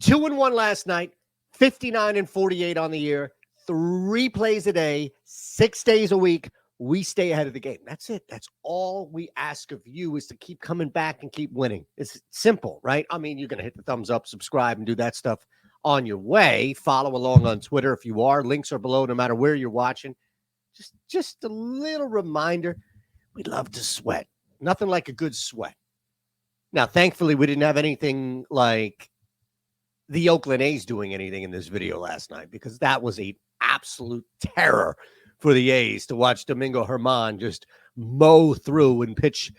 2-1 last night, 59-48 on the year, 3 plays a day, 6 days a week. We stay ahead of the game. That's it. That's all we ask of you, is to keep coming back and keep winning. It's simple, right? I mean, you're going to hit the thumbs up, subscribe, and do that stuff on your way. Follow along on Twitter if you are. Links are below no matter where you're watching. Just a little reminder, we love to sweat. Nothing like a good sweat. Now, thankfully, we didn't have anything like the Oakland A's doing anything in this video last night, because that was an absolute terror for the A's to watch Domingo Germán just mow through and pitch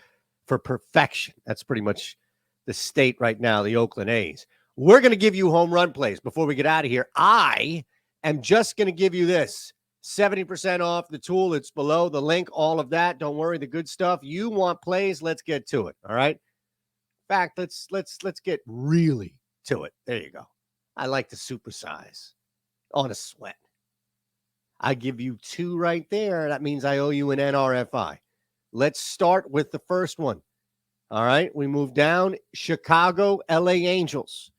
for perfection. That's pretty much the state right now, the Oakland A's. We're going to give you home run plays before we get out of here. I am just going to give you this. 70% off the tool. It's below the link, all of that. Don't worry, the good stuff. You want plays, let's get to it, all right? In fact, let's get really to it. There you go. I like to supersize on a sweat. I give you 2 right there. That means I owe you an NRFI. Let's start with the first one. All right, we move down. Chicago, LA Angels.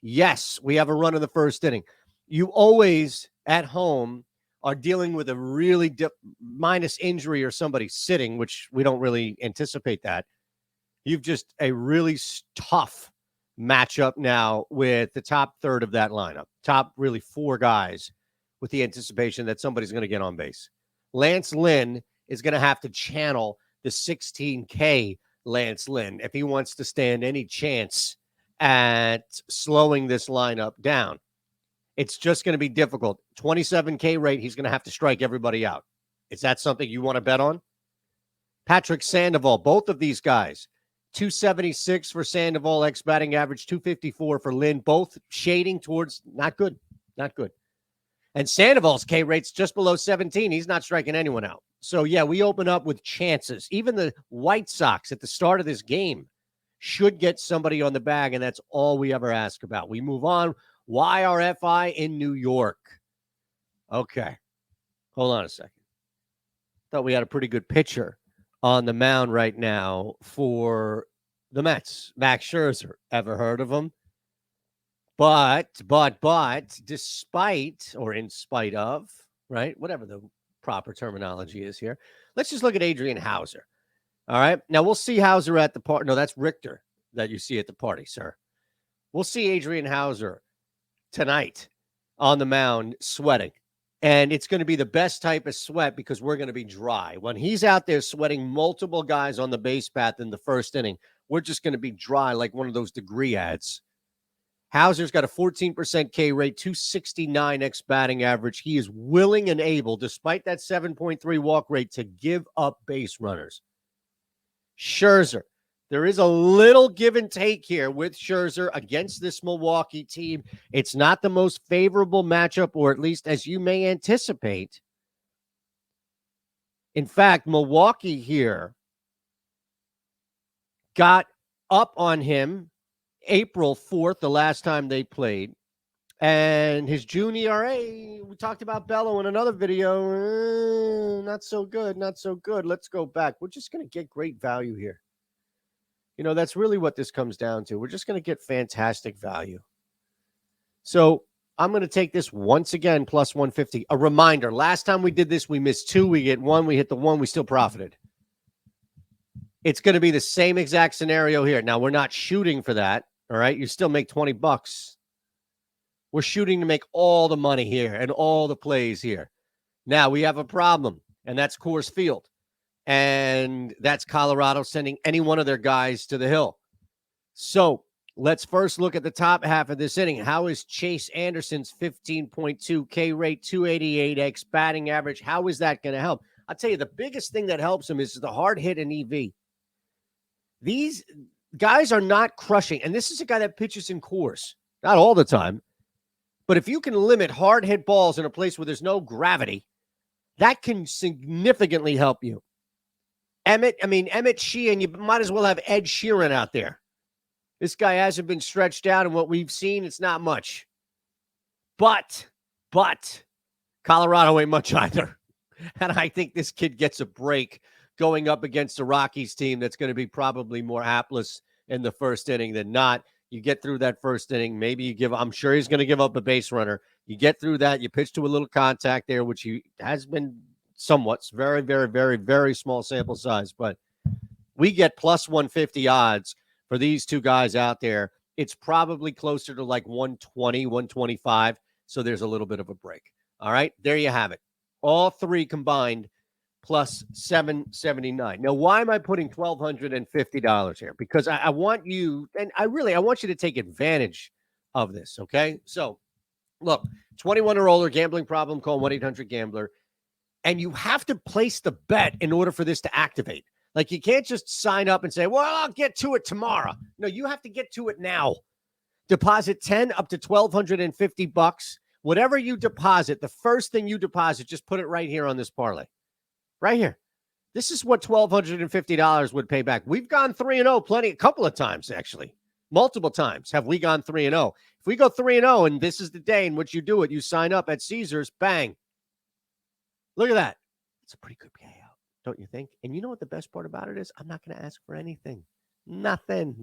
Yes, we have a run in the first inning. You always, at home, are dealing with a really minus injury or somebody sitting, which we don't really anticipate that. You've just a really tough matchup now with the top third of that lineup. Top really 4 guys, with the anticipation that somebody's going to get on base. Lance Lynn is going to have to channel the 16K Lance Lynn if he wants to stand any chance at slowing this lineup down. It's just going to be difficult. 27K rate, he's going to have to strike everybody out. Is that something you want to bet on? Patrick Sandoval, both of these guys, 276 for Sandoval, ex-batting average, 254 for Lynn, both shading towards not good. And Sandoval's K rate's just below 17. He's not striking anyone out. So, yeah, we open up with chances. Even the White Sox at the start of this game should get somebody on the bag, and that's all we ever ask about. We move on. YRFI in New York. Okay. Hold on a second. Thought we had a pretty good pitcher on the mound right now for the Mets. Max Scherzer. Ever heard of him? But, despite or in spite of, right, whatever the proper terminology is here, let's just look at Adrian Hauser. All right. Now, we'll see Hauser at the party. No, that's Richter that you see at the party, sir. We'll see Adrian Hauser tonight on the mound sweating. And it's going to be the best type of sweat because we're going to be dry. When he's out there sweating multiple guys on the base path in the first inning, we're just going to be dry like one of those degree ads. Hauser's got a 14% K rate, 269 ex-batting average. He is willing and able, despite that 7.3 walk rate, to give up base runners. Scherzer. There is a little give and take here with Scherzer against this Milwaukee team. It's not the most favorable matchup, or at least as you may anticipate. In fact, Milwaukee here got up on him April 4th, the last time they played. And his June ERA, we talked about Bello in another video. Not so good. Let's go back. We're just going to get great value here. You know, that's really what this comes down to. We're just going to get fantastic value. So I'm going to take this once again, plus 150. A reminder, last time we did this, we missed 2. We get 1. We hit the 1. We still profited. It's going to be the same exact scenario here. Now, we're not shooting for that. All right. You still make $20. We're shooting to make all the money here and all the plays here. Now, we have a problem, and that's Coors Field. And that's Colorado sending any one of their guys to the hill. So let's first look at the top half of this inning. How is Chase Anderson's 15.2 K rate, 288 X batting average? How is that going to help? I'll tell you, the biggest thing that helps him is the hard hit and EV. These guys are not crushing. And this is a guy that pitches in Coors. Not all the time. But if you can limit hard hit balls in a place where there's no gravity, that can significantly help you. Emmett Sheehan, you might as well have Ed Sheeran out there. This guy hasn't been stretched out, and what we've seen, it's not much. But Colorado ain't much either. And I think this kid gets a break going up against a Rockies team that's going to be probably more hapless in the first inning than not. You get through that first inning. Maybe I'm sure he's going to give up a base runner. You get through that. You pitch to a little contact there, which he has been somewhat. It's very, very, very, very small sample size. But we get plus 150 odds for these two guys out there. It's probably closer to like 120, 125. So there's a little bit of a break. All right, there you have it. All three combined plus 779. Now, why am I putting $1,250 here? Because I want you, and I want you to take advantage of this, okay? So, look, 21 or older, gambling problem, call 1-800-GAMBLER. And you have to place the bet in order for this to activate. Like, you can't just sign up and say, well, I'll get to it tomorrow. No, you have to get to it now. Deposit 10 up to $1,250. Whatever you deposit, the first thing you deposit, just put it right here on this parlay. Right here. This is what $1,250 would pay back. We've gone 3-0 a couple of times, actually. Multiple times have we gone 3-0. If we go 3-0 and this is the day in which you do it, you sign up at Caesars, bang. Look at that. It's a pretty good payout, don't you think? And you know what the best part about it is? I'm not going to ask for anything. Nothing.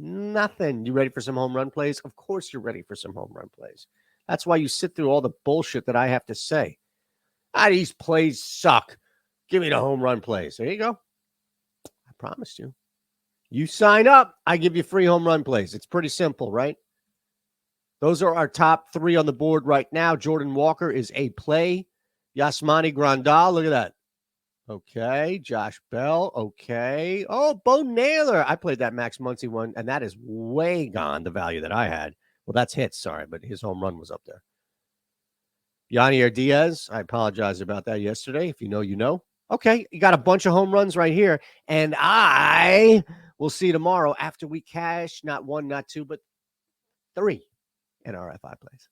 You ready for some home run plays? Of course you're ready for some home run plays. That's why you sit through all the bullshit that I have to say. These plays suck. Give me the home run plays. There you go. I promised you. You sign up, I give you free home run plays. It's pretty simple, right? Those are our top three on the board right now. Jordan Walker is a play. Yasmani Grandal, look at that. Okay. Josh Bell, okay. Oh, Bo Naylor. I played that Max Muncy one, and that is way gone, the value that I had. Well, that's hits, sorry, but his home run was up there. Yanier Diaz, I apologize about that yesterday. If you know, you know. Okay, you got a bunch of home runs right here, and I will see you tomorrow after we cash not one, not two, but 3 NRFI plays.